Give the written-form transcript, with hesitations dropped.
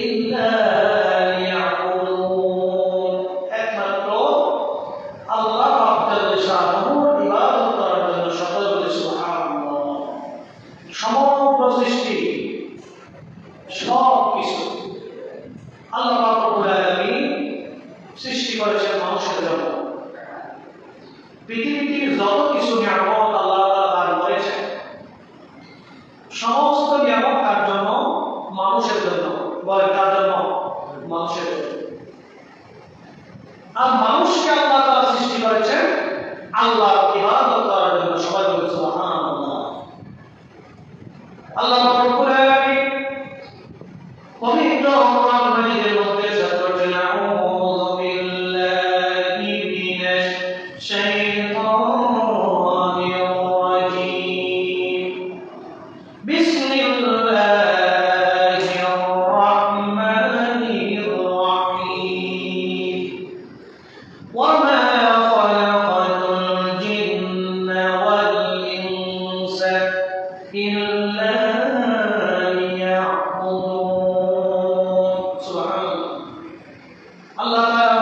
ইল্লা লিয়াবুদুন, একমাত্র আল্লাহ রাব্বুল শাআনুর ইবাদত করার জন্য। সকলে বলে সুবহানাল্লাহ। সমগ্র সৃষ্টি সব কিছু আল্লাহ রাব্বুল আলামিন সৃষ্টি করেছেন মানুষের জন্য। পৃথিবীতে যত কিছু নিয়ামত আল্লাহ তাআলা দান করেছেন, সমস্ত নিয়ামত কার জন্য? মানুষের জন্য। বলে কার জন্য? মানুষের জন্য। আর মানুষকে আল্লাহ তাআলা সৃষ্টি করেছেন আল্লাহর ইবাদত করার জন্য। সবাই বলে সুবহানাল্লাহ। আল্লাহ রাব্বুল আলামিন পবিত্র কোরআন মাজিদের মধ্যে বলেছেন, আউযু বিল্লাহি মিনাশ শাইতানির রাজীম, বিসমিল্লাহির রাহমানির রাহিম, ওয়া মা খালাকাতুল জিন্না ওয়াল ইনসা ইল্লা লিয়াবুদুন। সুবহানাল্লাহ। আল্লাহ তাআলা